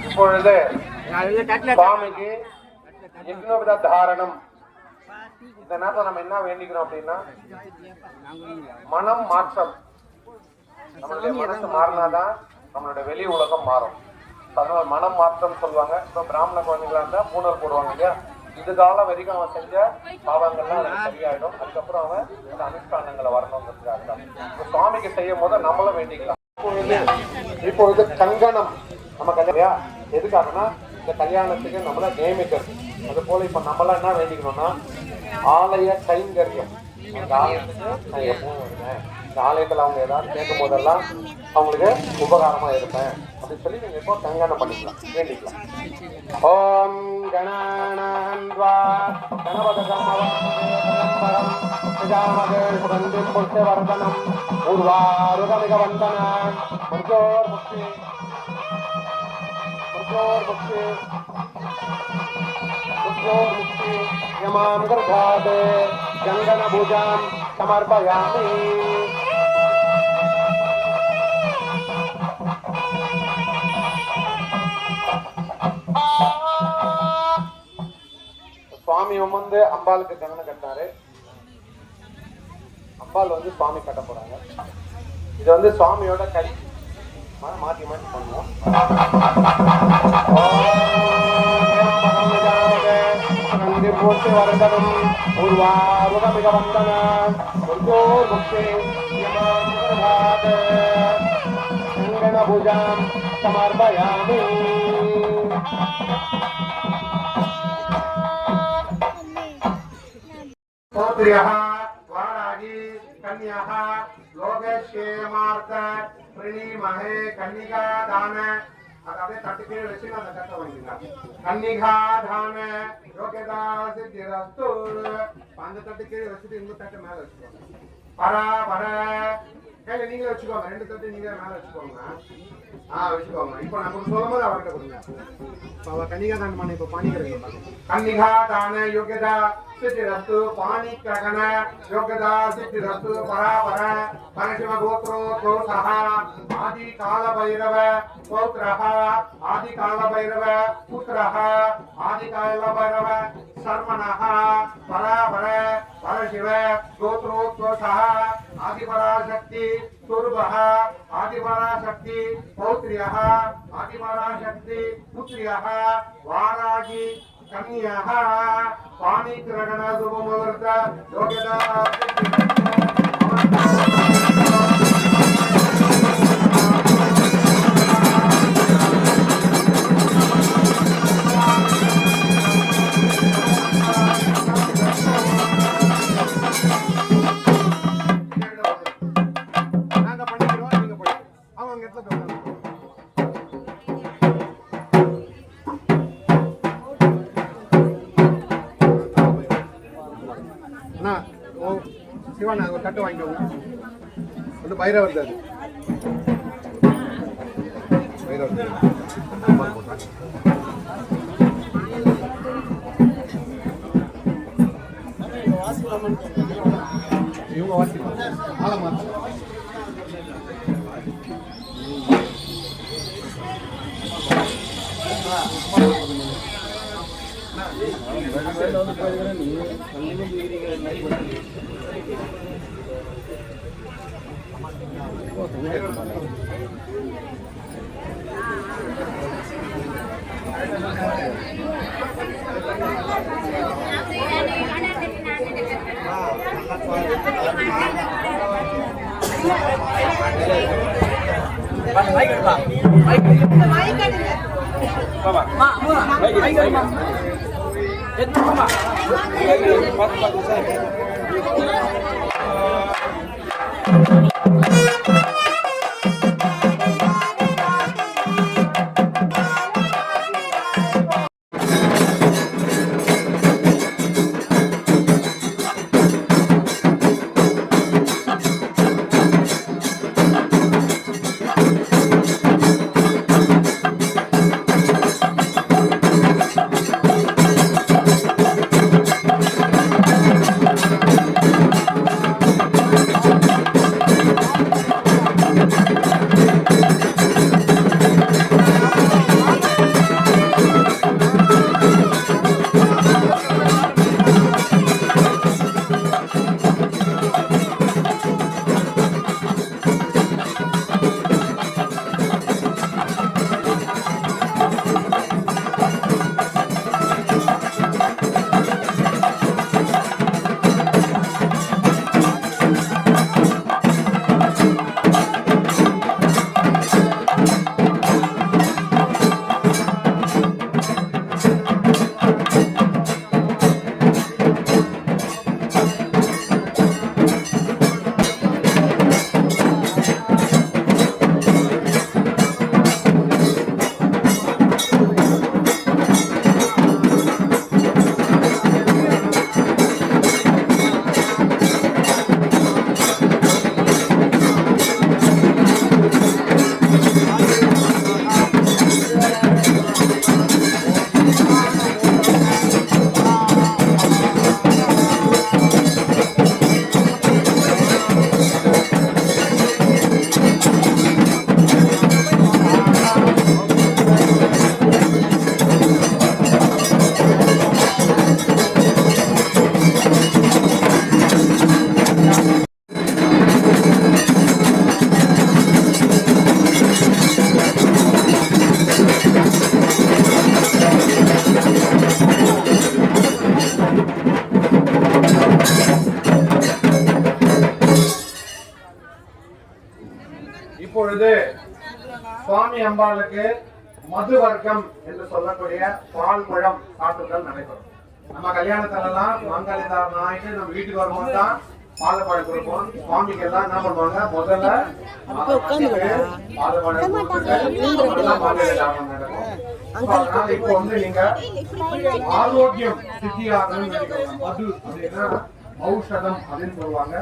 இப்பொழுது சுவாமிக்கு யக்னோபத தாரணம். இந்த நேரத்தில் நம்ம என்ன வேண்டிக்கிறோம் அப்படின்னா, மனம் மாற்றம். நம்மளுடைய மனசு மாறினாதான் நம்மளுடைய வெளி உலகம் மாறும். அதனால மனம் மாற்றம் சொல்லுவாங்க. இப்போ பிராமண குழந்தைங்களா இருந்தா பூணல் போடுவாங்க இல்லையா, இது காலம் வரைக்கும் அவன் செஞ்ச பாவங்கள்லாம் அவனுக்கு சரியாயிடும். அதுக்கப்புறம் அவன் அந்த அனுஷ்டானங்களை வரணுங்கிறதுக்காக இப்போ சுவாமிக்கு செய்யும் போது நம்மளும் வேண்டிக்கலாம். இப்பொழுது கங்கணம் நம்ம கல்யாணம் எதுக்காகனா இந்த கல்யாணத்துக்கு நம்மள நியமிக்கிறது. அது போல இப்ப நம்மளாம் என்ன வேண்டிக்கணும்னா, ஆலய கைங்கரியம். அந்த ஆலயத்துக்கு நான் எப்பவும் வருவேன், இந்த ஆலயத்துல அவங்க ஏதாவது கேட்கும் போதெல்லாம் அவங்களுக்கு உபகாரமா இருப்பேன் அப்படின்னு சொல்லி நீங்க இப்போ கங்கணம் பண்ணிக்கலாம், வேண்டிக்கலாம். ஓம் கணானான்வா கணபதகம் அவரம் பிரஜாமகே சுகந்திம் புஷ்யவர்தனம் ஊர்வாருகமிக வந்தனான் மர்ஜோர் முக்தி யமாம் கர்பாத் கங்கண பூஜாம் சமர்ப்பயாமி. சுவாமி வந்து அம்பாளுக்கு கங்கணம் கட்டினாரு. அம்பாள் வந்து சுவாமி கட்ட போறாங்க. இது வந்து சுவாமியோட கை மாத்தி மாத்தி பண்ணுவோம். வரதனம் பூர்வாருகமிக வந்தன கங்கண பூஜாம் சமர்ப்பயாமி. கன்யாः லோகக்ஷேமார்த்த பிரணீமஹே கன்னிகா தான. அதாவது தட்டு கீழே வச்சு அந்த கட்டை வாங்கிக்கலாம். கன்னிகா தான யோகதா சித்திரஸ்து. அந்த தட்டு கீழே வச்சுட்டு இந்த தட்டை மேல வச்சுக்கோங்க. பரா பர கையில நீங்களே வச்சுக்கோங்க. ரெண்டு தட்டு நீங்க மேல வச்சுக்கோங்க. வச்சுக்கோங்க. இப்ப நமக்கு சொல்லும் போது அவர்கிட்ட கொடுங்க. கன்னிகா தான இப்ப பாணிக்கிறீங்க. கன்னிகா தான யோகதா सिद्धिरस्तु पानी क्रगण योगदा सिद्धिरस्तु परापर परशिव गोत्रोत्रो सह आदि काल भैरव पौत्रः आदि काल भैरव पुत्रः आदि काल भैरव शर्मणः परापर परशिव गोत्रोत्रो सह आदि पराशक्ति सुरभः आदि पराशक्ति पौत्र्यः आदि पराशक्ति पुत्र्यः वारागी कन्याः पानी ग्रहण शुभमुहूर्त योग्यता சிவன் ஒரு தட்டு வாங்கிக்கோங்க. வந்து பைரவர் அது பைரவர் இவங்க வாசிப்பாங்க. ஆலமா இப்பொழுது சுவாமி அம்பாளுக்கு மது வர்க்கம் என்று சொல்லக்கூடிய பால் பழம் சாப்பிடுதல் நடைபெறும். நம்ம கல்யாணத்துல எல்லாம் மாங்கல்யதாரணம் ஆயிட்டு நம்ம வீட்டுக்கு வரும்போது தான் பாலப்பழம் கொடுப்போம். சுவாமிக்கு எல்லாம் என்ன பண்ணுவாங்க, முதல்ல பாலப்பழம் கொடுத்துட்டு மாங்கல்யதாரணம் நடக்கும். அதனால இப்போ வந்து நீங்க ஆரோக்கியம் சித்தியாகணும்னு நினைக்கிறோம். மது அப்படின்னா ஔஷதம் அப்படின்னு சொல்லுவாங்க.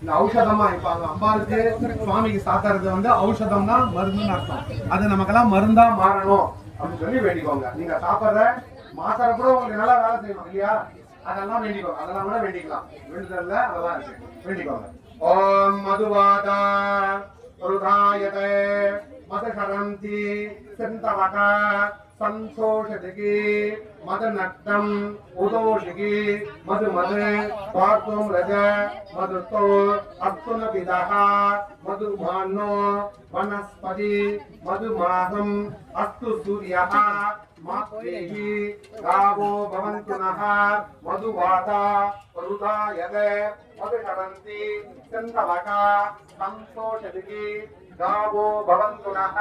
இந்த ஔஷதமா இப்ப அந்த அம்பாளுக்கு சுவாமிக்கு சாத்துறது வந்து ஔஷதம்னா மருந்துன்னு அர்த்தம். அது நமக்கெல்லாம் மருந்தா மாறணும் அப்படின்னு சொல்லி வேண்டிக்கோங்க. நீங்க சாப்பிடுற மாத்திரை கூட உங்களுக்கு நல்லா வேலை செய்யணும் இல்லையா, அதெல்லாம் வேண்டிக்கோங்க. அதெல்லாம் கூட வேண்டிக்கலாம். வேண்டுதல்ல அதெல்லாம் இருக்கு, வேண்டிக்கோங்க. ஓம் மதுவாதா ருதாயதே மதகரந்தி செந்தவகா சந்தோஷதிகி மது நட்டம் உதோஷிகி மது மது பார்த்தும் ரஜ மதுத்தோ அர்த்துன பிதஹா மது மானோ வனஸ்பதி மது மாகம் அஸ்து சூரியஹ மாத்ரேஹி காவோ பவந்து நஹ மதுவாதா ருதாயதே மதுகரந்தி செந்தவகா சந்தோஷதிகி காவோ பவந்து நஹ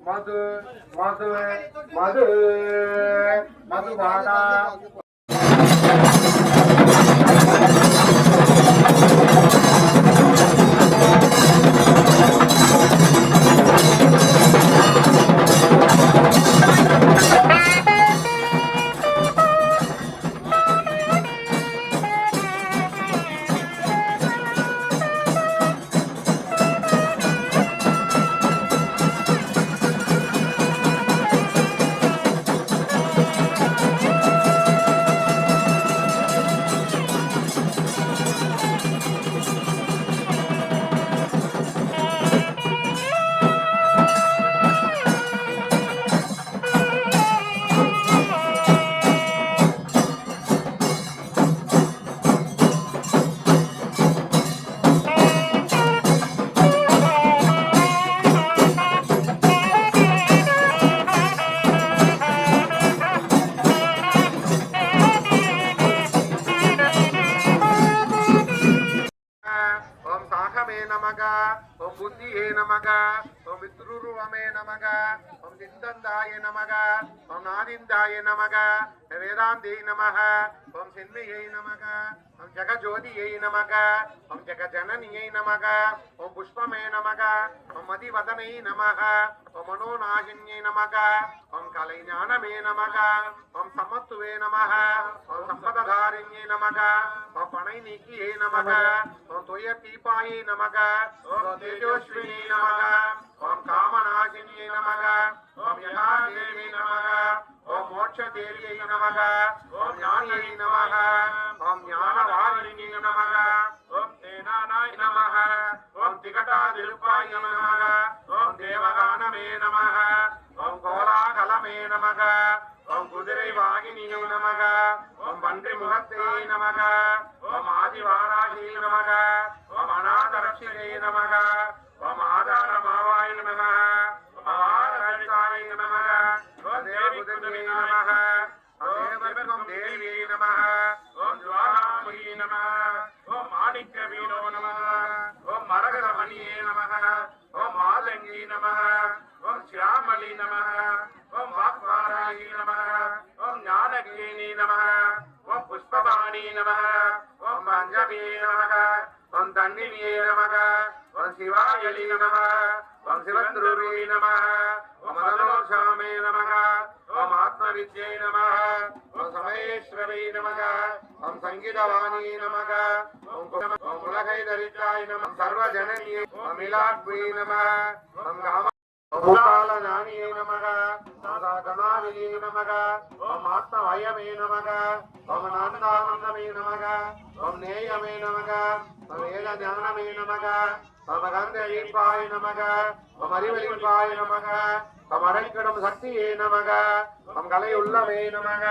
மது மது மது மதுவாதா ஓம் புத்தியே நமக, ஓம் வித்ருருவமே நமக, ஓம் சிந்தந்தாய நமக, ஓம் நாதிந்தாய நமக, வேதாந்தே நமக, ஓம் சின்மயை நமக, ஓம் ஜெகஜோதியை நமக, ஓம் ஜெகஜனனியை நமக, ஓம் புஷ்பமே நமக, ஓம் மதிவதனை நமக, ஓம் மனோநாகின்யை நமக, ஓம் கலைஞானமே நமக, ஓம் சமத்துவே நமக, ஓம் சம்பததாரிண்யை நமக, ஓம் பனை நீக்கியே நமக, ஓம் துய தீபாயை நமக, ஓம் தேஜோஸ்வினி நமக, ஓம் காமநாசினியை நமக, ஓம் யதாதேவி நமக, ஓம் மோட்ச தேவியை நமக, ஓம் ஞானியை நமக, ஓம் ஞானவாரிணி நமக, ஓம் தேனானாய் நமக, ஓம் திகட்டாதிருப்பாய் நமக, ஓம் தேவகானமே நமக, ஓம் கோலாகலமே நமக, ஓம் குதிரை வாகினியை நமக, ஓம் பன்றி முகத்தை நமக, ஓம் ஆதிவாராகி நமக, ஓம் அநாதரட்சிகை நமக, ஓம் ஆதாரமாவாய் நமக, ஓம் ஆதாரட்சாய் நமக, ஓம் தேவபுதரியை நமக, ஓம் தேவியை நமக, ஓம் ஜுவாலாமுகி நமக, ஓம் மாணிக்க வீணோ நமக, ஓம் மரகதமணியே நமக, ஓம் மாதங்கி நமக, ஓம் சியாமலி நமக, ஓம் வாக்வாராயி நமக, ஓம் ஞானகேனி நமக, ஓம் புஷ்பபாணி நமக, ஓம் பஞ்சமி நமக, ஓம் தன்னினியே நமக, ஓம் சிவாயலி நமக, ஓம் சிவத்ருவே நமக, ஓம் மதனோஷாமே நமக, ஓம் ஆத்மவித்யை நமக, ஓம் சமயேஸ்வரை நமக, ஓம் சங்கீதவாணி நமக, ஓம் உலகை தரித்தாய் நம, சர்வஜனனியே, ஓம் மிலாத்வி நமக, ஓம் காம காலஞானியே நமக, கணாவிலே நமக, ஓம் ஆத்மவயமே நமக, ஓம் ஆனந்தானந்தமே நமக, ஓம் நேயமே நமக, ஓம் வேத ஞானமே நமக, ஓம் அகந்தழிப்பாய் நமக, ஓம் அறிவழிப்பாய் நமக, ஓம் அடைக்கடும் சக்தியே நமக, ஓம் கலை உள்ளவே நமக.